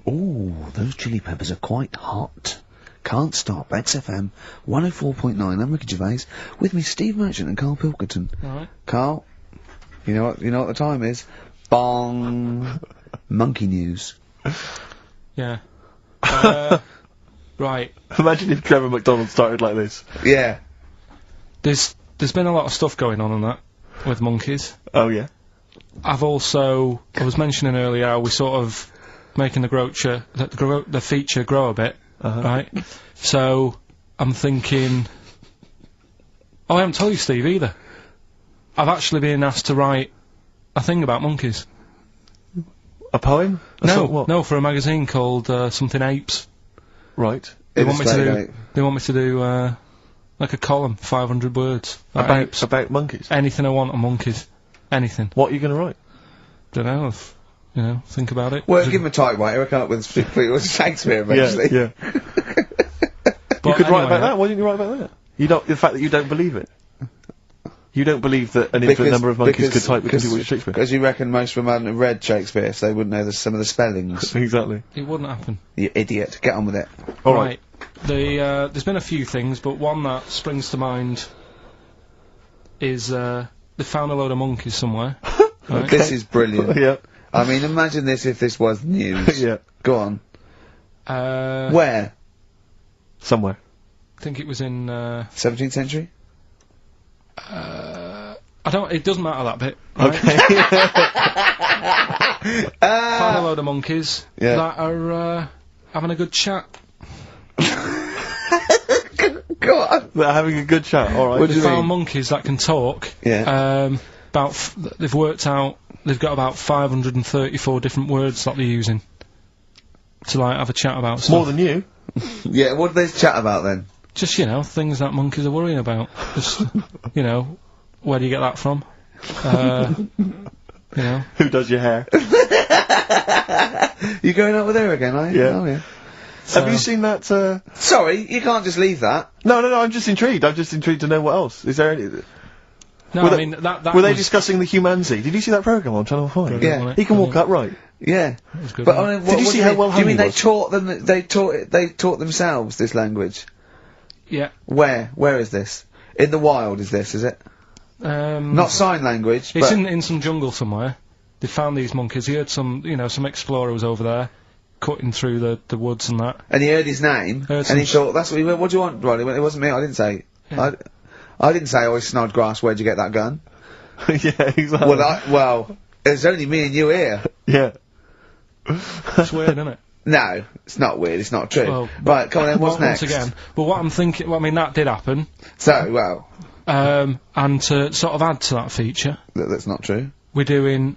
Ooh, those chili peppers are quite hot. Can't stop. XFM 104.9. I'm Ricky Gervais. With me, Steve Merchant and Karl Pilkington. Right. Karl, you know what the time is? Bong. Monkey news. Yeah. Right. Imagine if Trevor McDonald started like this. Yeah. There's been a lot of stuff going on that with monkeys. Oh yeah. I was mentioning earlier how we sort of making the feature grow a bit, right? So I'm thinking, I haven't told you, Steve, either. I've actually been asked to write a thing about monkeys. A poem? No, for a magazine called something Apes. Right. They want me to do like a column, 500 words about monkeys. Anything I want on monkeys, anything. What are you going to write? Don't know. Think about it. Well, give him a typewriter. We'll come up with Shakespeare eventually. Yeah. You could write about that. Why didn't you write about that? The fact that you don't believe it. You don't believe that an infinite number of monkeys could type because you watch Shakespeare. Because you reckon most of them hadn't read Shakespeare, so they wouldn't know some of the spellings. Exactly. It wouldn't happen. You idiot. Get on with it. All right. There's been a few things, but one that springs to mind is they found a load of monkeys somewhere. Right? This is brilliant. Yeah. I mean, imagine this if this was news. Yeah. Go on. Where? Somewhere. I think it was in 17th century? it doesn't matter that bit. Right? Okay. Found a load of monkeys Yeah. that are having a good chat. Go on. They're having a good chat. All right. What do They you found mean? monkeys that can talk. Yeah. They've worked out they've got about 534 different words that they're using to like have a chat about stuff. More than you. Yeah, what do they chat about then? Just, things that monkeys are worrying about. Just, where do you get that from? Who does your hair? You going out with her again, are you? Yeah. Oh, yeah. Have you seen that? Sorry, you can't just leave that. No. I'm just intrigued. I'm just intrigued to know what else. Is there any? No, I mean that. Were they discussing the humancy? Did you see that program on Channel 5? Yeah. He can walk upright. Yeah. That was good. But I mean, Did you see how well do you mean hung he they was? taught them? They taught themselves this language. Yeah. Where is this? In the wild is this? Is it? Not sign language. It's but in some jungle somewhere. They found these monkeys. He heard some explorer was over there, cutting through the woods and that. and he heard his name, Heard and he some thought, "That's what he went. What do you want, Ronnie?" He went, "It wasn't me. I didn't say. Yeah. I didn't say. Oh, Snodgrass. Where'd you get that gun?" Yeah, exactly. Well, it's only me and you here. Yeah. It's weird, isn't it? No, it's not weird. It's not true. Well, right, come on then. What's next? Once again, but what I'm thinking, that did happen. So, well, and to sort of add to that feature, that's not true. we're doing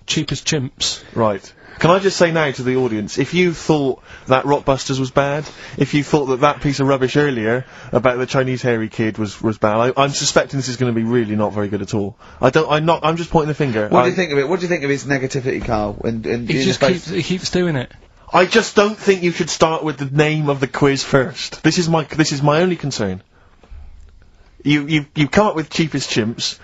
cheapest chimps. Right. Can I just say now to the audience, if you thought that Rockbusters was bad, if you thought that piece of rubbish earlier about the Chinese hairy kid was bad, I'm suspecting this is going to be really not very good at all. I'm just pointing the finger. What do you think of it? What do you think of his negativity, Karl? He keeps doing it. I just don't think you should start with the name of the quiz first. This is my only concern. You come up with cheapest chimps,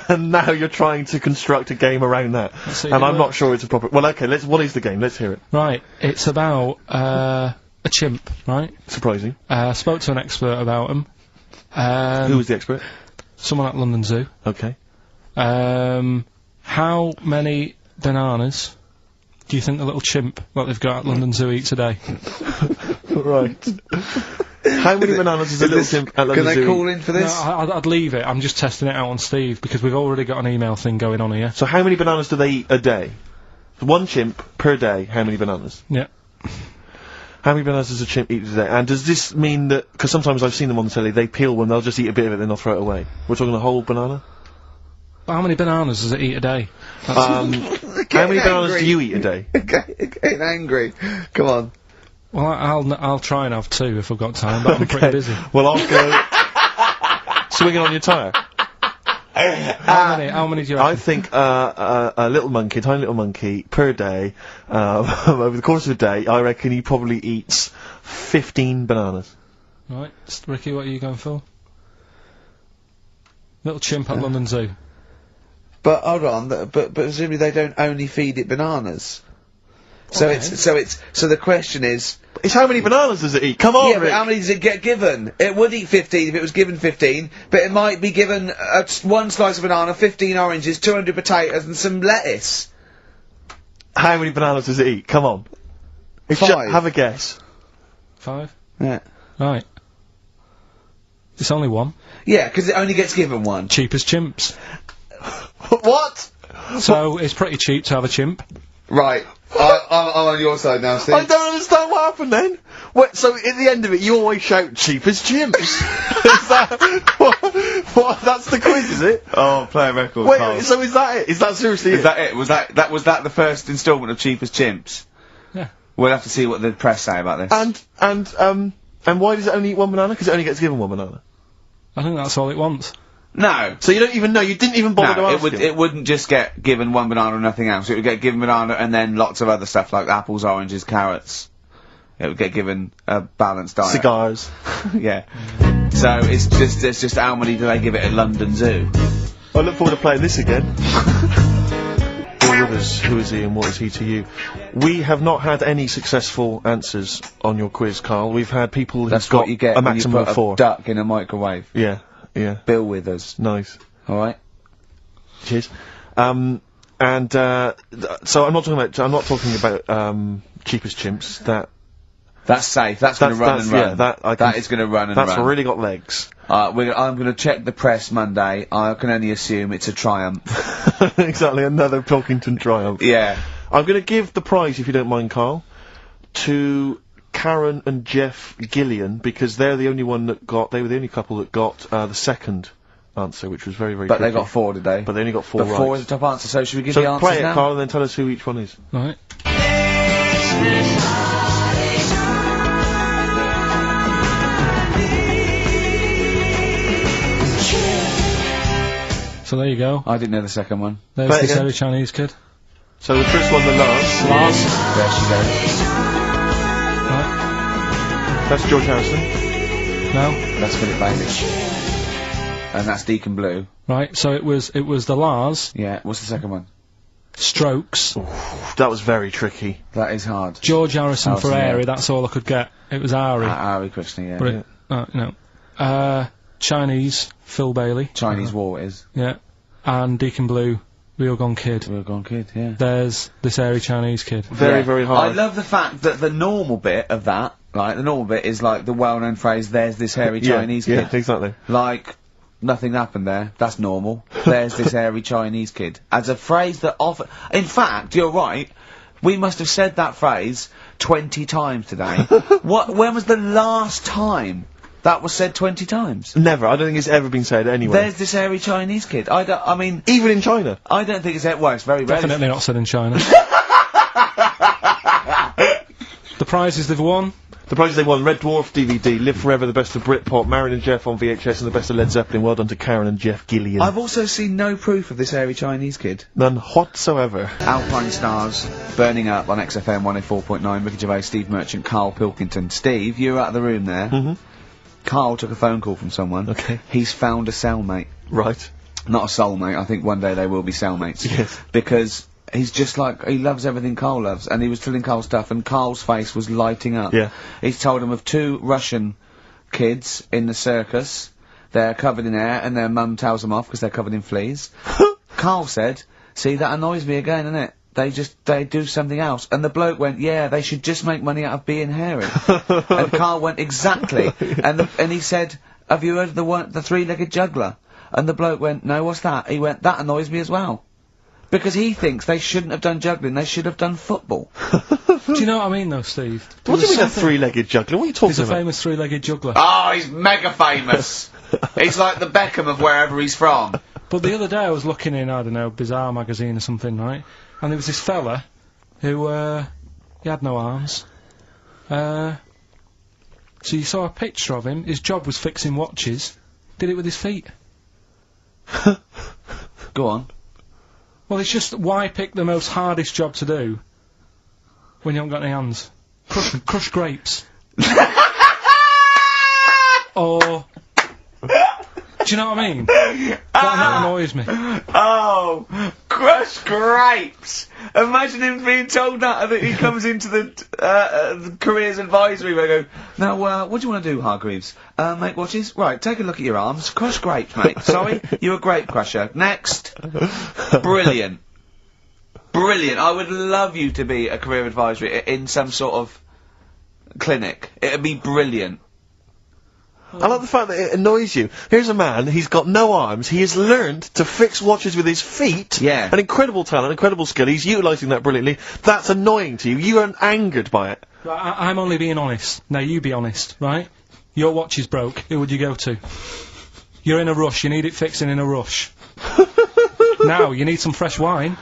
and now you're trying to construct a game around that. And I'm not sure it's a proper. Well, okay. What is the game? Let's hear it. Right. It's about a chimp. Right. Surprising. Spoke to an expert about him. Who was the expert? Someone at London Zoo. Okay. How many bananas do you think the little chimp that they've got at London Zoo eats a day? Right. How many bananas does a little chimp at London Zoo? Can they call in for this? No, I'd leave it. I'm just testing it out on Steve because we've already got an email thing going on here. So how many bananas do they eat a day? One chimp per day. How many bananas? Yeah. How many bananas does a chimp eat a day? And does this mean that? Because sometimes I've seen them on the telly. They peel one. They'll just eat a bit of it, then they'll throw it away. We're talking a whole banana. How many bananas does it eat a day? How many bananas do you eat a day? Getting angry. Come on. Well, I'll try and have 2 if I've got time, but I'm pretty busy. Well, I'll go swinging on your tyre. How many do you reckon? I think a little monkey, tiny little monkey, per day, over the course of a day, I reckon he probably eats 15 bananas. Right, Ricky, what are you going for? Little chimp at London Zoo. But hold on, but presumably they don't only feed it bananas. So Okay. so the question is, It's how many bananas does it eat? Come on, yeah, but Rick. how many does it get given? It would eat 15 if it was given 15, but it might be given one slice of banana, 15 oranges, 200 potatoes, and some lettuce. How many bananas does it eat? Come on. It's 5. have a guess. 5. Yeah. Right. It's only 1. Yeah, because it only gets given one. Cheap as chimps. What? So it's pretty cheap to have a chimp. Right. I'm on your side now, Steve. I don't understand what happened then. What? So at the end of it, you always shout "cheap as chimps." Is that what? That's the quiz, is it? Oh, play a record. Wait. Carl. So is that it? Is that seriously Is it? that it? Was that the first instalment of Cheapest Chimps? Yeah. We'll have to see what the press say about this. And why does it only eat one banana? Because it only gets given one banana. I think that's all it wants. No. So you don't even know. You didn't even bother to No, ask him. it wouldn't just get given one banana and nothing else. It would get given banana and then lots of other stuff like apples, oranges, carrots. It would get given a balanced diet. Cigars. Yeah. So it's just how many do they give it at London Zoo? I look forward to playing this again. Paul Rivers, who is he and what is he to you? We have not had any successful answers on your quiz, Carl. We've had people who've That's got what you get a when you maximum put of 4. a duck in a microwave. Yeah, yeah, Bill Withers. nice. All right. Cheers. So I'm not talking about Cheapest Chimps. That's safe. That's going to run and run. Yeah, that is going to run and that's run. really got legs. I'm going to check the press Monday. I can only assume it's a triumph. Exactly, another Pilkington triumph. Yeah. I'm going to give the prize, if you don't mind, Carl, to Karen and Jeff Gillian, because they're the only one that got. They were the only couple that got the second answer, which was very, very. But they tricky. got 4 today. But they only got 4 But right. 4 is the top answer. So should we give the So answers play it, now? Carl, and then tell us who each one is. Right. So there you go. I didn't know the second one. There's Play it this again. very Chinese kid. So the first one, the Lars. There she goes. Right. That's George Harrison. No. That's Philip Bailey. And that's Deacon Blue. Right. So it was the Lars, Yeah. What's the second one? Strokes, That was very tricky. That is hard. George Harrison for Harrison, yeah. Airy. That's all I could get. It was Ari. Ari Krishna, yeah. But it, no. Chinese, Phil Bailey. Chinese War it is. Yeah. And Deacon Blue, Real Gone Kid. Real Gone Kid, yeah. There's this airy Chinese kid. Very, Yeah. very hard. I love the fact that the normal bit of that, like, the normal bit is like the well-known phrase, there's this hairy Chinese yeah, kid. exactly. Like, nothing happened there. That's normal. There's this hairy Chinese kid. As a phrase that often... In fact, you're right. We must have said that phrase 20 times today. When was the last time that was said 20 times? Never. I don't think it's ever been said anywhere. There's this hairy Chinese kid. I mean... Even in China. I don't think it's... Well, it's very rare. Definitely not said in China. The prizes they've won. The prizes they won: Red Dwarf DVD, Live Forever, the best of Britpop, Marin and Jeff on VHS, and the best of Led Zeppelin. Well done to Karen and Jeff Gillian. I've also seen no proof of this hairy Chinese kid. None whatsoever. Alpine Stars, Burning Up on XFM 104.9, Ricky Gervais, Steve Merchant, Carl Pilkington. Steve, you were out of the room there. Mm-hmm. Carl took a phone call from someone. Okay. He's found a cellmate. Right. Not a soulmate, I think one day they will be cellmates. Yes. Because he's just like, he loves everything Carl loves, and he was telling Carl stuff, and Carl's face was lighting up. Yeah. He's told him of 2 Russian kids in the circus. They're covered in hair, and their mum tells them off because they're covered in fleas. Carl said, see, that annoys me again, innit? They do something else. And the bloke went, yeah, they should just make money out of being hairy. And Carl went, exactly. And he said, have you heard of the 3-legged juggler? And the bloke went, no, what's that? He went, that annoys me as well. Because he thinks they shouldn't have done juggling, they should have done football. Do you know what I mean, though, Steve? What do you mean a 3-legged juggler? What are you talking He's a about? famous 3-legged juggler. Oh, he's mega famous. He's like the Beckham of wherever he's from. But the other day I was looking in, I don't know, Bizarre magazine or something, right? And there was this fella who, he had no arms. So you saw a picture of him, his job was fixing watches, did it with his feet. Go on. Well, it's just, why pick the most hardest job to do when you haven't got any hands? Crush grapes. Or... Do you know what I mean? That annoys me. Oh, Crushed grapes! Imagine him being told that he comes into the careers advisory where they go, now, what do you want to do, Hargreaves? Make watches? Right, take a look at your arms. Crushed grapes, mate. Sorry? You're a grape crusher. Next. Brilliant. Brilliant. I would love you to be a career advisory in some sort of clinic. It'd be brilliant. I like the fact that it annoys you. Here's a man, he's got no arms, he has learned to fix watches with his feet. Yeah. An incredible talent, incredible skill, he's utilising that brilliantly. That's annoying to you. You are angered by it. Right, I'm only being honest. Now you be honest, right? Your watch is broke. Who would you go to? You're in a rush. You need it fixing in a rush. Now you need some fresh wine.